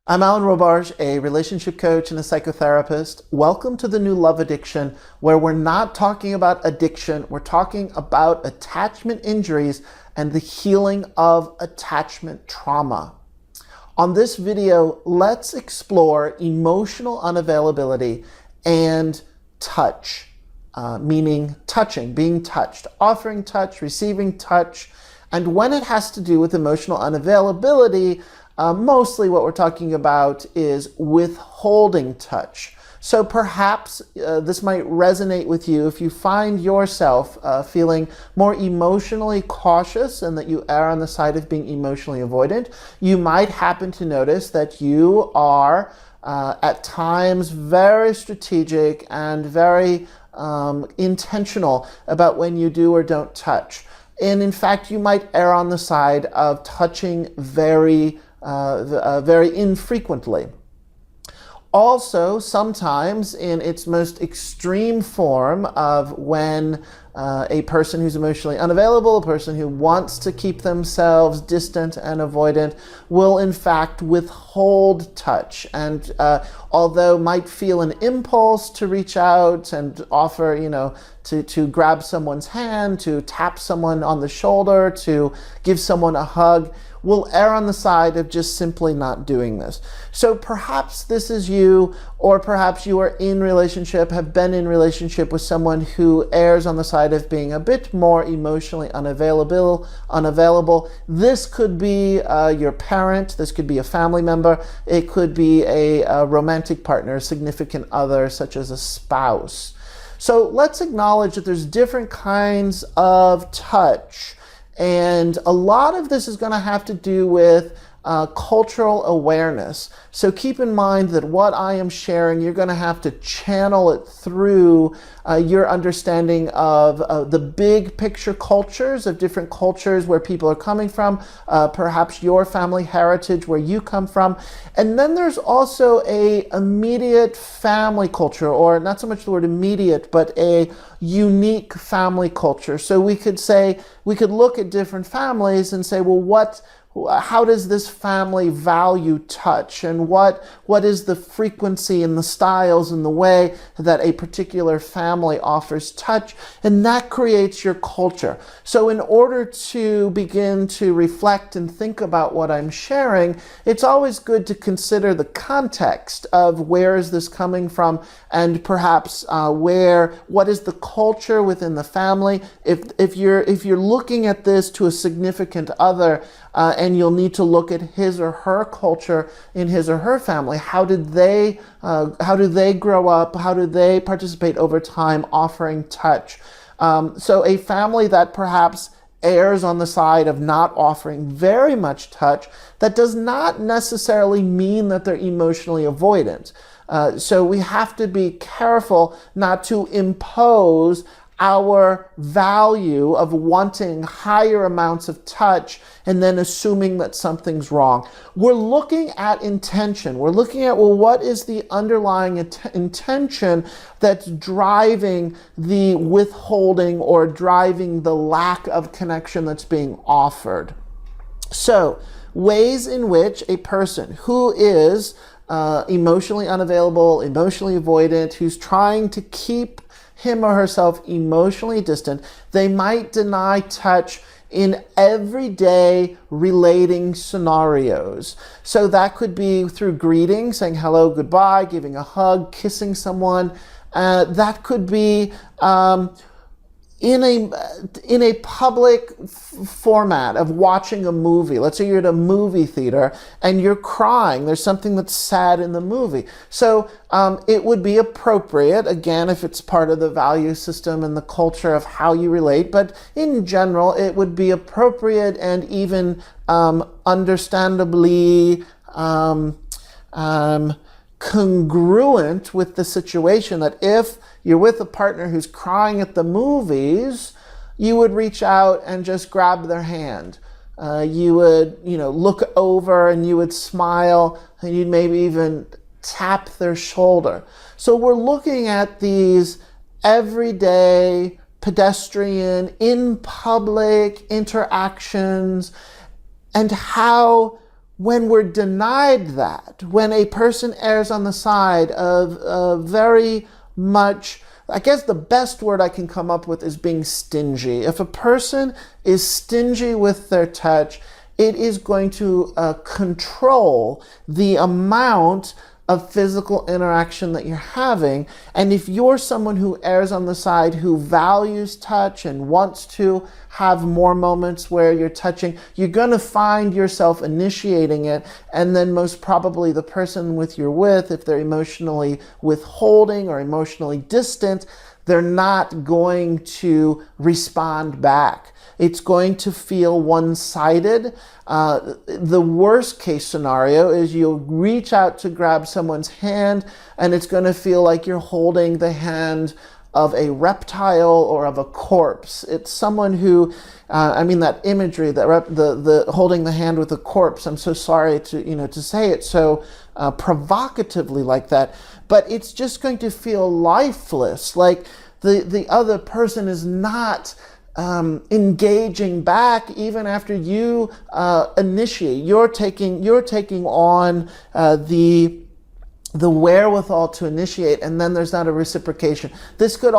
I'm Alan Robarge, a relationship coach and a psychotherapist. Welcome to the new Love Addiction, where we're not talking about addiction, we're talking about attachment injuries and the healing of attachment trauma. On this video, let's explore emotional unavailability and touch, meaning touching, being touched, offering touch, receiving touch, and when it has to do with emotional unavailability, mostly what we're talking about is withholding touch. So perhaps this might resonate with you if you find yourself feeling more emotionally cautious and that you err on the side of being emotionally avoidant. You might happen to notice that you are at times very strategic and very intentional about when you do or don't touch. And in fact, you might err on the side of touching very infrequently. Also, sometimes in its most extreme form of when a person who's emotionally unavailable, a person who wants to keep themselves distant and avoidant, will in fact withhold touch, and although might feel an impulse to reach out and offer, to grab someone's hand, to tap someone on the shoulder, to give someone a hug, will err on the side of just simply not doing this. So perhaps this is you, or perhaps you are in relationship, have been in relationship with someone who errs on the side of being a bit more emotionally unavailable. This could be your parent, this could be a family member, it could be a romantic partner, a significant other, such as a spouse. So let's acknowledge that there's different kinds of touch. And a lot of this is going to have to do with cultural awareness. So keep in mind that what I am sharing, you're going to have to channel it through your understanding of the big picture cultures of different cultures where people are coming from, perhaps your family heritage where you come from. And then there's also a immediate family culture, or not so much the word immediate, but a unique family culture. So we could look at different families and say, well, how does this family value touch, and what is the frequency and the styles and the way that a particular family offers touch, and that creates your culture. So in order to begin to reflect and think about what I'm sharing, it's always good to consider the context of where is this coming from, and perhaps what is the culture within the family. If you're looking at this to a significant other, and you'll need to look at his or her culture in his or her family. How do they grow up? How do they participate over time offering touch? So a family that perhaps errs on the side of not offering very much touch, that does not necessarily mean that they're emotionally avoidant. So we have to be careful not to impose our value of wanting higher amounts of touch and then assuming that something's wrong. We're looking at intention. We're looking at, what is the underlying intention that's driving the withholding or driving the lack of connection that's being offered? So, ways in which a person who is emotionally unavailable, emotionally avoidant, who's trying to keep him or herself emotionally distant, they might deny touch in everyday relating scenarios. So that could be through greeting, saying hello, goodbye, giving a hug, kissing someone. That could be in a public format of watching a movie. Let's say you're at a movie theater and you're crying. There's something that's sad in the movie. So it would be appropriate, again, if it's part of the value system and the culture of how you relate, but in general, it would be appropriate and even understandably congruent with the situation that if you're with a partner who's crying at the movies, you would reach out and just grab their hand. You would, look over and you would smile, and you'd maybe even tap their shoulder. So we're looking at these everyday, pedestrian, in public interactions and how when we're denied that, when a person errs on the side of very much, I guess the best word I can come up with is being stingy. If a person is stingy with their touch, it is going to control the amount of physical interaction that you're having. And if you're someone who errs on the side who values touch and wants to have more moments where you're touching, you're going to find yourself initiating it, and then most probably the person you're with, if they're emotionally withholding or emotionally distant, they're not going to respond back. It's going to feel one-sided. The worst case scenario is you'll reach out to grab someone's hand and it's going to feel like you're holding the hand of a reptile or of a corpse. It's someone who, that imagery, the holding the hand with a corpse, I'm so sorry to say it so provocatively like that, but it's just going to feel lifeless, like the other person is not engaging back even after you initiate. You're taking on the wherewithal to initiate, and then there's not a reciprocation. This is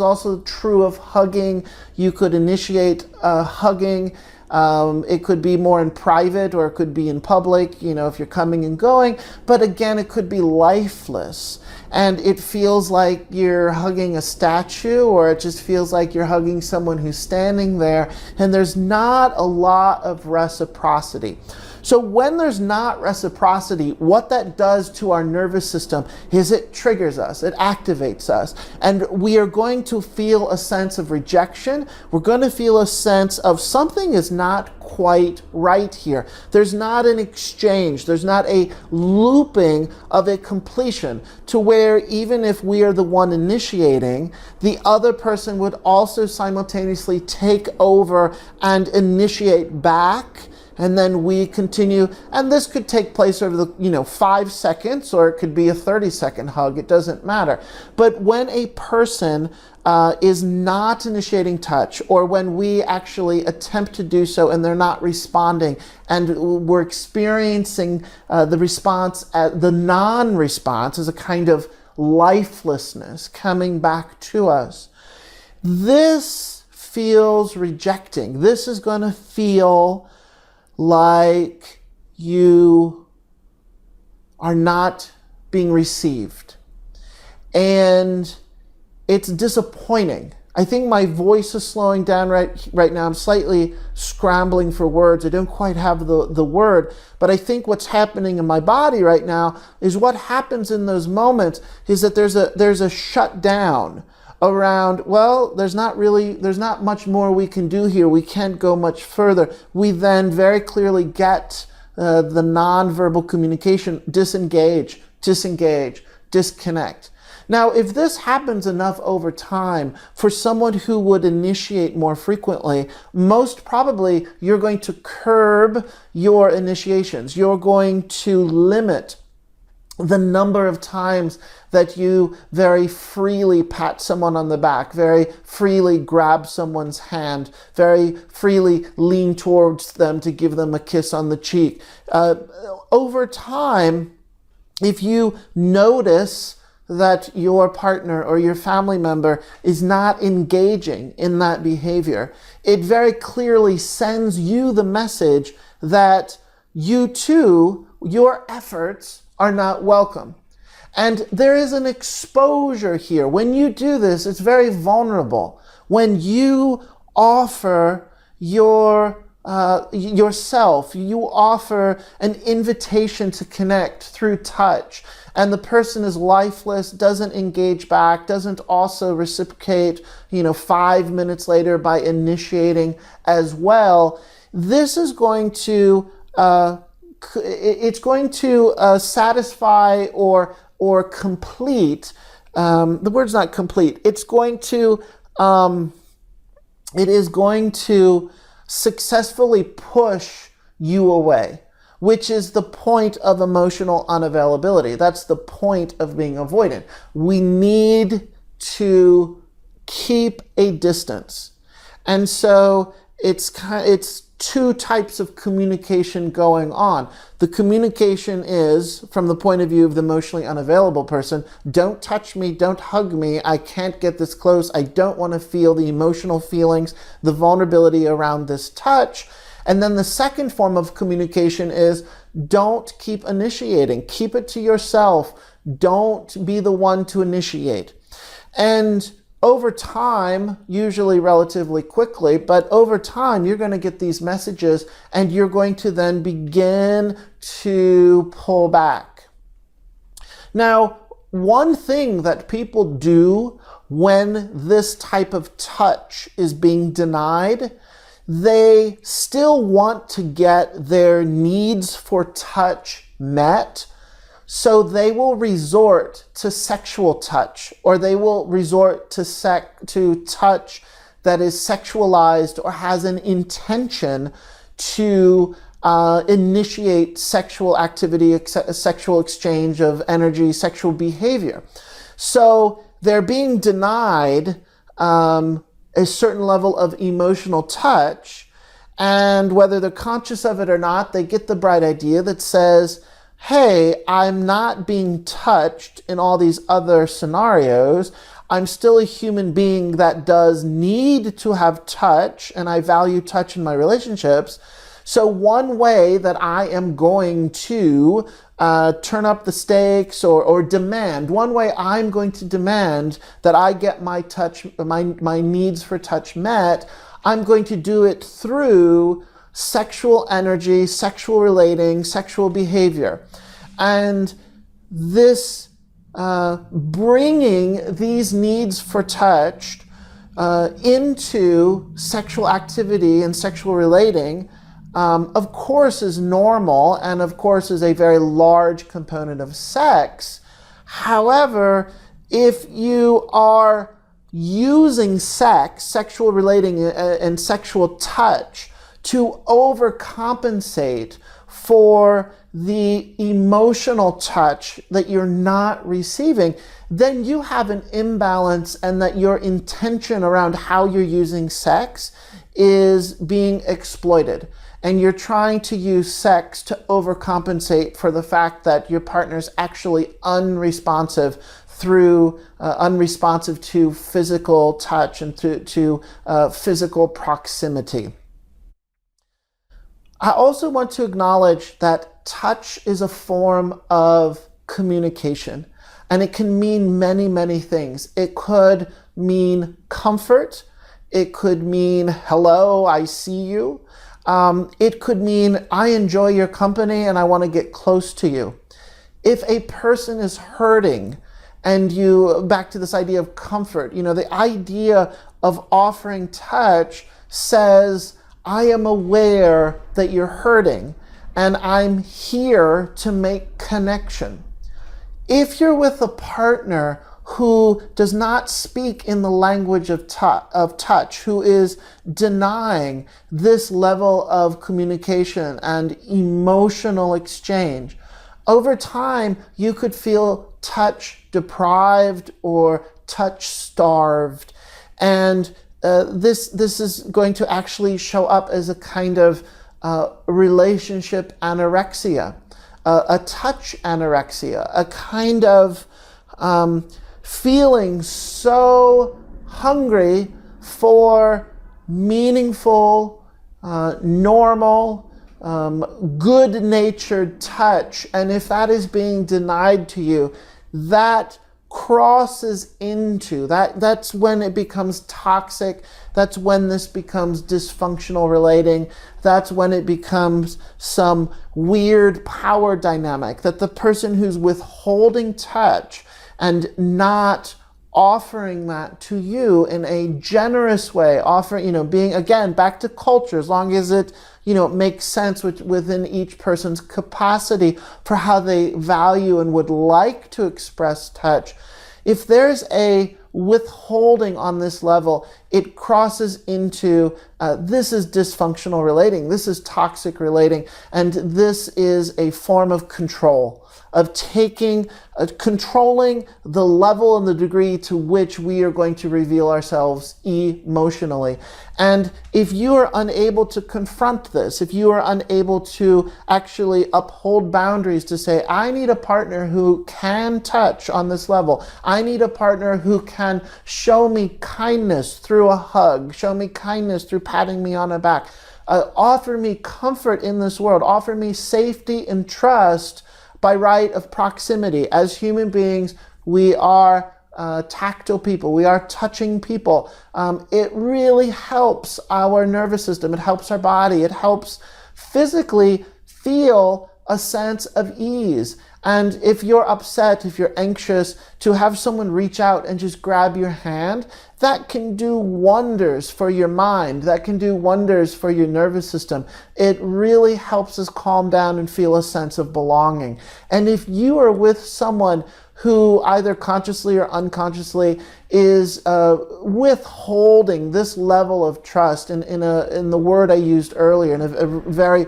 also true of hugging. You could initiate hugging. It could be more in private or it could be in public, if you're coming and going. But again, it could be lifeless. And it feels like you're hugging a statue, or it just feels like you're hugging someone who's standing there, and there's not a lot of reciprocity. So when there's not reciprocity, what that does to our nervous system is it triggers us, it activates us, and we are going to feel a sense of rejection. We're going to feel a sense of something is not quite right here. There's not an exchange. There's not a looping of a completion to where even if we are the one initiating, the other person would also simultaneously take over and initiate back. And then we continue, and this could take place over the 5 seconds, or it could be a 30-second hug. It doesn't matter. But when a person is not initiating touch, or when we actually attempt to do so and they're not responding, and we're experiencing the response, the non-response as a kind of lifelessness coming back to us, this feels rejecting. This is going to feel like you are not being received. And it's disappointing. I think my voice is slowing down right now. I'm slightly scrambling for words. I don't quite have the word, but I think what's happening in my body right now is what happens in those moments is that there's a shutdown around, well, there's not much more we can do here. We can't go much further. We then very clearly get the nonverbal communication, disengage, disconnect. Now, if this happens enough over time for someone who would initiate more frequently, most probably you're going to curb your initiations. You're going to limit the number of times that you very freely pat someone on the back, very freely grab someone's hand, very freely lean towards them to give them a kiss on the cheek. Over time, if you notice that your partner or your family member is not engaging in that behavior, it very clearly sends you the message that you too, your efforts are not welcome. And there is an exposure here. When you do this, it's very vulnerable. When you offer yourself, you offer an invitation to connect through touch, and the person is lifeless, doesn't engage back, doesn't also reciprocate, 5 minutes later by initiating as well, this is going to satisfy or complete. The word's not complete. It is going to successfully push you away, which is the point of emotional unavailability. That's the point of being avoidant. We need to keep a distance. And so it's two types of communication going on. The communication is, from the point of view of the emotionally unavailable person, don't touch me, don't hug me, I can't get this close, I don't want to feel the emotional feelings, the vulnerability around this touch. And then the second form of communication is, don't keep initiating, keep it to yourself, don't be the one to initiate. And over time, usually relatively quickly, but over time, you're going to get these messages and you're going to then begin to pull back. Now, one thing that people do when this type of touch is being denied, they still want to get their needs for touch met. So they will resort to sexual touch, or they will resort to touch that is sexualized or has an intention to initiate sexual activity, sexual exchange of energy, sexual behavior. So they're being denied a certain level of emotional touch, and whether they're conscious of it or not, they get the bright idea that says, hey, I'm not being touched in all these other scenarios. I'm still a human being that does need to have touch, and I value touch in my relationships. So one way that I am going to turn up the stakes or demand, one way I'm going to demand that I get my touch, my needs for touch met, I'm going to do it through sexual energy, sexual relating, sexual behavior. And this bringing these needs for touch into sexual activity and sexual relating, of course, is normal and of course is a very large component of sex. However, if you are using sex, sexual relating and sexual touch to overcompensate for the emotional touch that you're not receiving, then you have an imbalance, and that your intention around how you're using sex is being exploited. And you're trying to use sex to overcompensate for the fact that your partner's actually unresponsive to physical touch and to physical proximity. I also want to acknowledge that touch is a form of communication, and it can mean many, many things. It could mean comfort. It could mean, hello, I see you. It could mean, I enjoy your company and I want to get close to you. If a person is hurting, and back to this idea of comfort, the idea of offering touch says, I am aware that you're hurting, and I'm here to make connection. If you're with a partner who does not speak in the language of touch, who is denying this level of communication and emotional exchange, over time you could feel touch deprived or touch starved, and this is going to actually show up as a kind of relationship anorexia, a touch anorexia, a kind of feeling so hungry for meaningful, normal, good-natured touch. And if that is being denied to you, that crosses into that's when it becomes toxic. That's when this becomes dysfunctional relating. That's when it becomes some weird power dynamic, that the person who's withholding touch and not offering that to you in a generous way, being, again, back to culture, as long as it makes sense within each person's capacity for how they value and would like to express touch. If there's a withholding on this level, it crosses into this is dysfunctional relating, this is toxic relating, and this is a form of control, of controlling the level and the degree to which we are going to reveal ourselves emotionally. And if you are unable to confront this, if you are unable to actually uphold boundaries to say, I need a partner who can touch on this level, I need a partner who can show me kindness through a hug, show me kindness through patting me on the back, offer me comfort in this world, offer me safety and trust by right of proximity. As human beings, we are tactile people. We are touching people. It really helps our nervous system. It helps our body. It helps physically feel a sense of ease. And if you're upset, if you're anxious, to have someone reach out and just grab your hand, that can do wonders for your mind. That can do wonders for your nervous system. It really helps us calm down and feel a sense of belonging. And if you are with someone who either consciously or unconsciously is withholding this level of trust, in the word I used earlier, in a very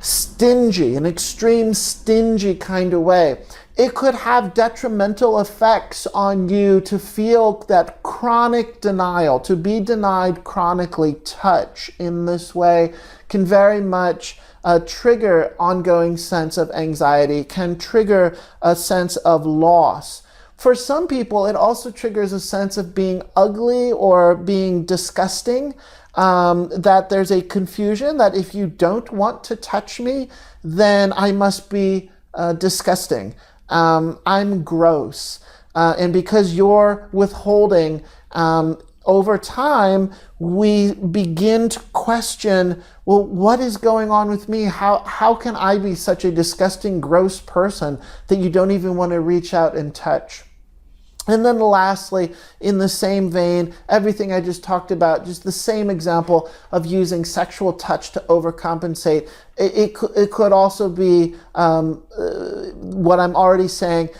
stingy, an extreme stingy kind of way, it could have detrimental effects on you to feel that chronic denial, to be denied chronically touch in this way can very much trigger ongoing sense of anxiety, can trigger a sense of loss. For some people, it also triggers a sense of being ugly or being disgusting, that there's a confusion that if you don't want to touch me, then I must be disgusting. I'm gross. And because you're withholding, over time, we begin to question, well, what is going on with me? How can I be such a disgusting, gross person that you don't even want to reach out and touch? And then lastly, in the same vein, everything I just talked about, just the same example of using sexual touch to overcompensate. It could also be what I'm already saying,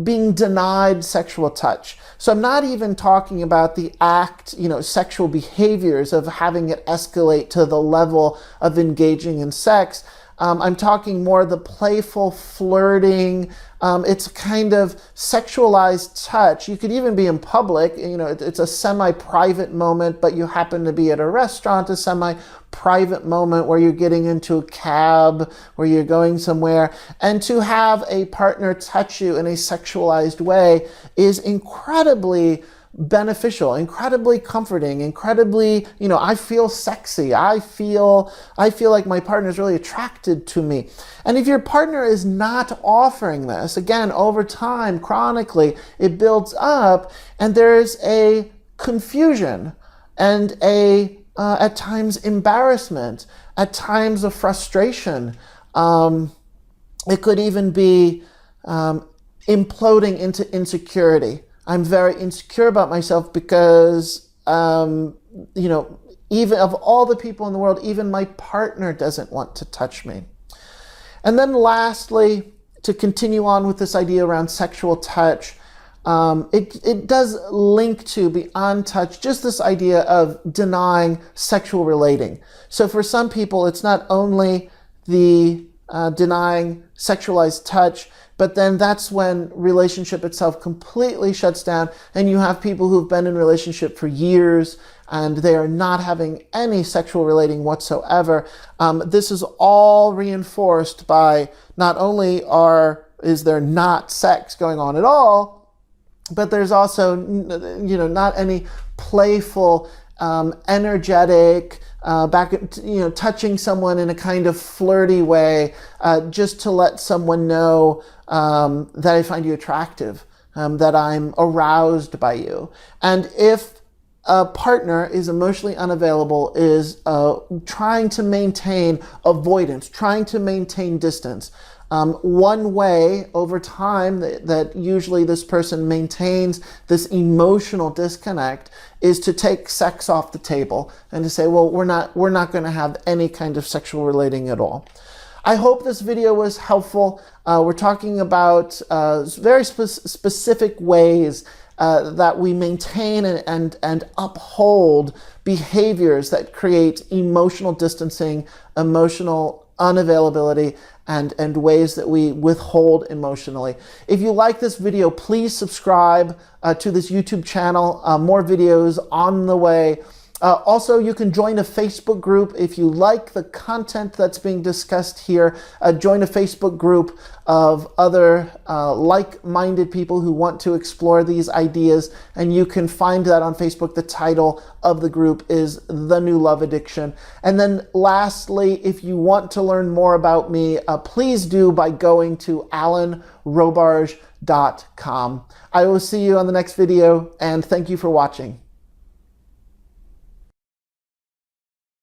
being denied sexual touch. So I'm not even talking about the act, sexual behaviors of having it escalate to the level of engaging in sex. I'm talking more the playful flirting. It's kind of sexualized touch. You could even be in public. It's a semi-private moment, but you happen to be at a restaurant, a semi-private moment where you're getting into a cab, where you're going somewhere. And to have a partner touch you in a sexualized way is incredibly beneficial, incredibly comforting, incredibly, I feel sexy. I feel like my partner is really attracted to me. And if your partner is not offering this, again, over time, chronically, it builds up and there's a confusion and at times embarrassment, at times of frustration. It could even be imploding into insecurity. I'm very insecure about myself because, even of all the people in the world, even my partner doesn't want to touch me. And then lastly, to continue on with this idea around sexual touch, it does link to, beyond touch, just this idea of denying sexual relating. So for some people, it's not only the denying sexualized touch, but then that's when relationship itself completely shuts down and you have people who've been in relationship for years and they are not having any sexual relating whatsoever. This is all reinforced by not only is there not sex going on at all, but there's also, not any playful, energetic, touching someone in a kind of flirty way, just to let someone know that I find you attractive, that I'm aroused by you. And if a partner is emotionally unavailable, is trying to maintain avoidance, trying to maintain distance, one way over time that usually this person maintains this emotional disconnect is to take sex off the table and to say, well, we're not going to have any kind of sexual relating at all. I hope this video was helpful. We're talking about very specific ways that we maintain and uphold behaviors that create emotional distancing, emotional unavailability, and ways that we withhold emotionally. If you like this video, please subscribe to this YouTube channel. More videos on the way. Also, you can join a Facebook group if you like the content that's being discussed here. Join a Facebook group of other like-minded people who want to explore these ideas, and you can find that on Facebook. The title of the group is The New Love Addiction. And then lastly, if you want to learn more about me, please do by going to alanrobarge.com. I will see you on the next video, and thank you for watching.